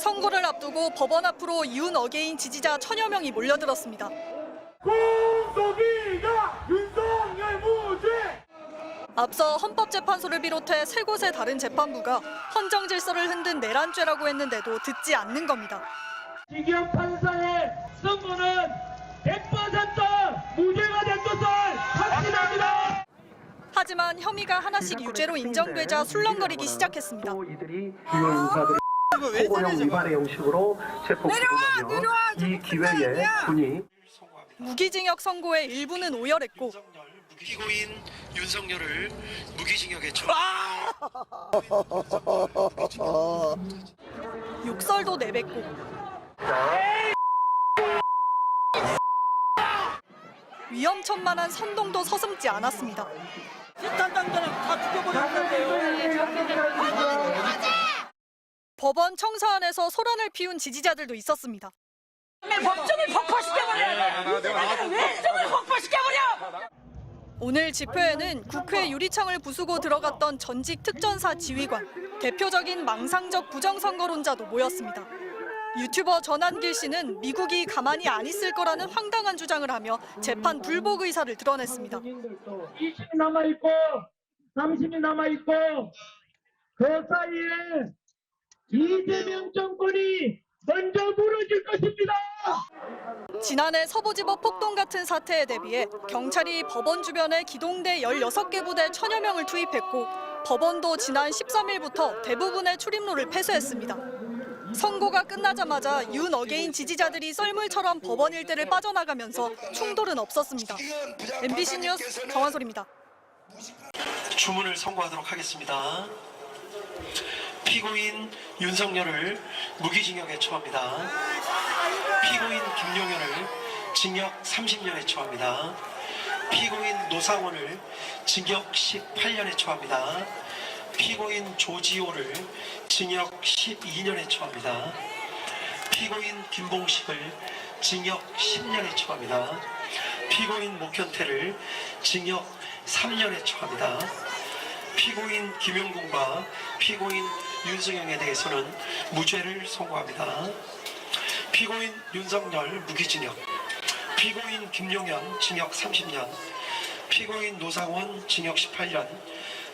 선거를 앞두고 법원 앞으로 윤 어게인 지지자 천여 명이 몰려들었습니다. 공소기가 윤석열 무죄! 앞서 헌법재판소를 비롯해 세 곳의 다른 재판부가 헌정 질서를 흔든 내란죄라고 했는데도 듣지 않는 겁니다. 지기현 판사의 선고는 100% 무죄가 된 것을 확신합니다. 하지만 혐의가 하나씩 유죄로 인정되자 술렁거리기 시작했습니다. 또 이들이 주요 인사들을 포고형 위반의 형식으로 체포 기소하며 이 기회에 군이 무기징역 선고의 일부는 오열했고 피고인 윤석열을 무기징역에 욕설도 내뱉고 위험천만한 선동도 서슴지 않았습니다. 법원 청사 안에서 소란을 피운 지지자들도 있었습니다. 법정을 폭파시켜버려! 왜 폭파시켜버려! 오늘 집회에는 국회 유리창을 부수고 들어갔던 전직 특전사 지휘관, 대표적인 망상적 부정선거론자도 모였습니다. 유튜버 전한길 씨는 미국이 가만히 안 있을 거라는 황당한 주장을 하며 재판 불복 의사를 드러냈습니다. 20이 남아있고 30이 남아있고 그 사이에 이재명 정권이 먼저 무너질 것입니다. 지난해 서부지법 폭동 같은 사태에 대비해 경찰이 법원 주변에 기동대 16개 부대 천여 명을 투입했고 법원도 지난 13일부터 대부분의 출입로를 폐쇄했습니다. 선고가 끝나자마자 윤 어게인 지지자들이 썰물처럼 법원 일대를 빠져나가면서 충돌은 없었습니다. MBC 뉴스 정한솔입니다. 주문을 선고하도록 하겠습니다. 피고인 윤석열을 무기징역에 처합니다. 피고인 김용현을 징역 30년에 처합니다. 피고인 노상원을 징역 18년에 처합니다. 피고인 조지호를 징역 12년에 처합니다. 피고인 김봉식을 징역 10년에 처합니다. 피고인 목현태를 징역 3년에 처합니다. 피고인 김용군과 피고인 윤승영에 대해서는 무죄를 선고합니다. 피고인 윤석열 무기징역, 피고인 김용현 징역 30년, 피고인 노상원 징역 18년,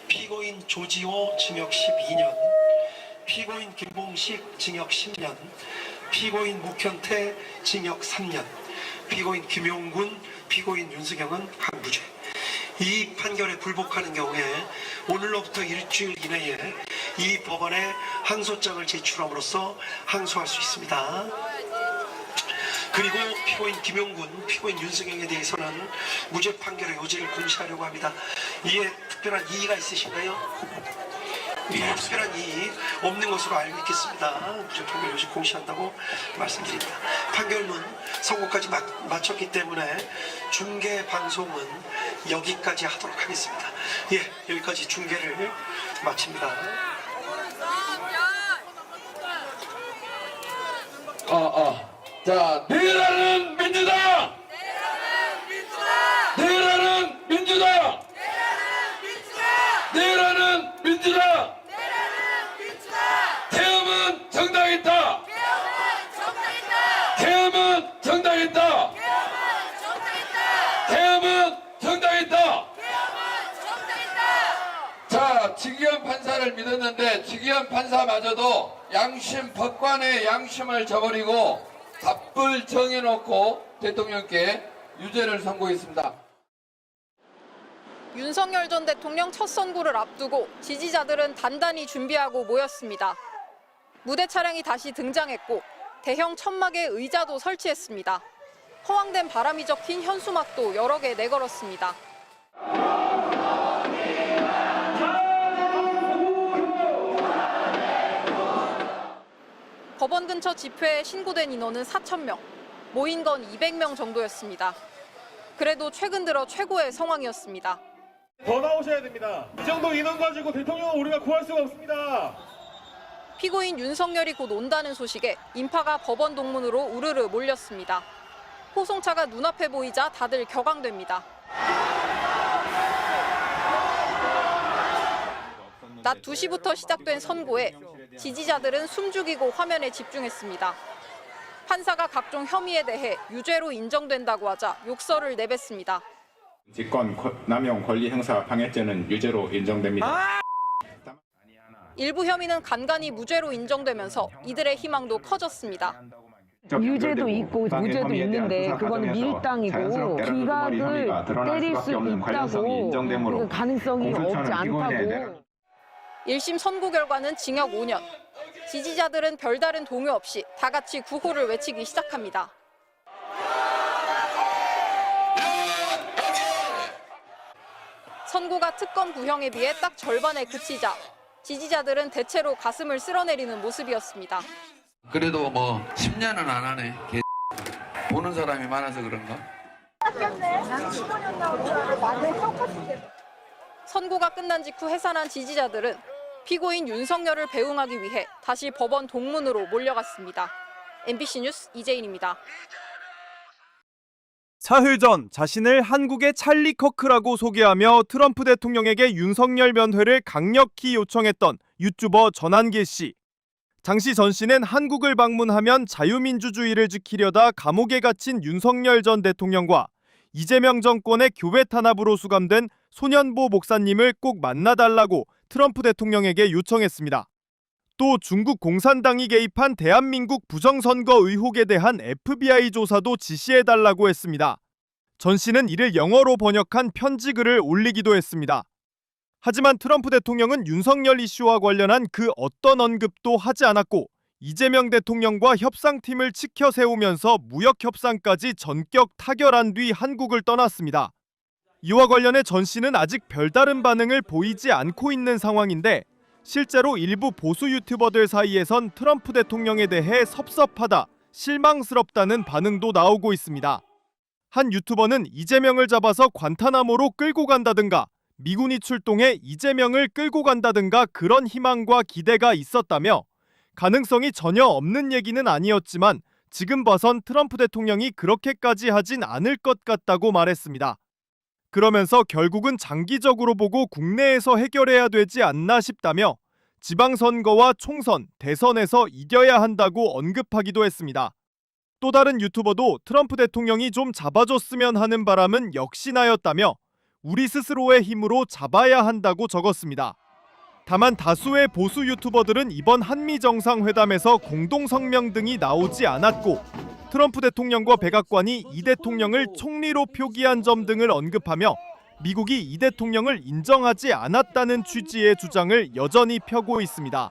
피고인 조지호 징역 12년, 피고인 김봉식 징역 10년, 피고인 목현태 징역 3년, 피고인 김용군, 피고인 윤승영은 항무죄. 이 판결에 불복하는 경우에 오늘로부터 일주일 이내에 이 법원에 항소장을 제출함으로써 항소할 수 있습니다. 그리고 피고인 김용군, 피고인 윤승영에 대해서는 무죄 판결의 요지를 공시하려고 합니다. 이에 특별한 이의가 있으신가요? 예, 특별한 이의 없는 것으로 알고 있겠습니다. 무죄 판결 요지 공시한다고 말씀드립니다. 판결문 선고까지 마쳤기 때문에 중계 방송은 여기까지 하도록 하겠습니다. 예, 여기까지 중계를 마칩니다. 자, 내라는 민주당! 내라는 민주당! 내라는 민주당! 태음은 정당했다! 태음은 정당했다! 태음은 정당했다! 자, 지기현 판사를 믿었는데 지기현 판사마저도 양심, 법관의 양심을 저버리고 답을 정해놓고 대통령께 유죄를 선고했습니다. 윤석열 전 대통령 첫 선고를 앞두고 지지자들은 단단히 준비하고 모였습니다. 무대 차량이 다시 등장했고 대형 천막에 의자도 설치했습니다. 허황된 바람이 적힌 현수막도 여러 개 내걸었습니다. 법원 근처 집회에 신고된 인원은 4,000명, 모인 건 200명 정도였습니다. 그래도 최근 들어 최고의 상황이었습니다. 더 나오셔야 됩니다. 이 정도 인원 가지고 대통령은 우리가 구할 수가 없습니다. 피고인 윤석열이 곧 온다는 소식에 인파가 법원 동문으로 우르르 몰렸습니다. 호송차가 눈앞에 보이자 다들 격앙됩니다. 낮 2시부터 시작된 선고에 지지자들은 숨죽이고 화면에 집중했습니다. 판사가 각종 혐의에 대해 유죄로 인정된다고 하자 욕설을 내뱉습니다. 직권 남용 권리 행사 방해죄는 유죄로 인정됩니다. 일부 혐의는 간간히 무죄로 인정되면서 이들의 희망도 커졌습니다. 유죄도 있고 무죄도 있는데 그거는 밀당이고 기각을 때릴 수 있다고 그 가능성이 없지 않다고. 1심 선고 결과는 징역 5년. 지지자들은 별다른 동요 없이 다 같이 구호를 외치기 시작합니다. 선고가 특검 구형에 비해 딱 절반에 그치자 지지자들은 대체로 가슴을 쓸어내리는 모습이었습니다. 그래도 뭐 10년은 안 하네. 보는 사람이 많아서 그런가? 선고가 끝난 직후 해산한 지지자들은 피고인 윤석열을 배웅하기 위해 다시 법원 동문으로 몰려갔습니다. MBC 뉴스 이재인입니다. 사흘 전 자신을 한국의 찰리 커크라고 소개하며 트럼프 대통령에게 윤석열 면회를 강력히 요청했던 유튜버 전한길 씨. 당시 전 씨는 한국을 방문하면 자유민주주의를 지키려다 감옥에 갇힌 윤석열 전 대통령과 이재명 정권의 교회 탄압으로 수감된 손현보 목사님을 꼭 만나달라고 트럼프 대통령에게 요청했습니다. 또 중국 공산당이 개입한 대한민국 부정선거 의혹에 대한 FBI 조사도 지시해달라고 했습니다. 전 씨는 이를 영어로 번역한 편지글을 올리기도 했습니다. 하지만 트럼프 대통령은 윤석열 이슈와 관련한 그 어떤 언급도 하지 않았고 이재명 대통령과 협상팀을 치켜 세우면서 무역 협상까지 전격 타결한 뒤 한국을 떠났습니다. 이와 관련해 전 씨는 아직 별다른 반응을 보이지 않고 있는 상황인데 실제로 일부 보수 유튜버들 사이에선 트럼프 대통령에 대해 섭섭하다, 실망스럽다는 반응도 나오고 있습니다. 한 유튜버는 이재명을 잡아서 관타나모로 끌고 간다든가 미군이 출동해 이재명을 끌고 간다든가 그런 희망과 기대가 있었다며 가능성이 전혀 없는 얘기는 아니었지만 지금 봐선 트럼프 대통령이 그렇게까지 하진 않을 것 같다고 말했습니다. 그러면서 결국은 장기적으로 보고 국내에서 해결해야 되지 않나 싶다며 지방선거와 총선, 대선에서 이겨야 한다고 언급하기도 했습니다. 또 다른 유튜버도 트럼프 대통령이 좀 잡아줬으면 하는 바람은 역시나였다며 우리 스스로의 힘으로 잡아야 한다고 적었습니다. 다만 다수의 보수 유튜버들은 이번 한미 정상회담에서 공동 성명 등이 나오지 않았고 트럼프 대통령과 백악관이 이 대통령을 총리로 표기한 점 등을 언급하며 미국이 이 대통령을 인정하지 않았다는 취지의 주장을 여전히 펴고 있습니다.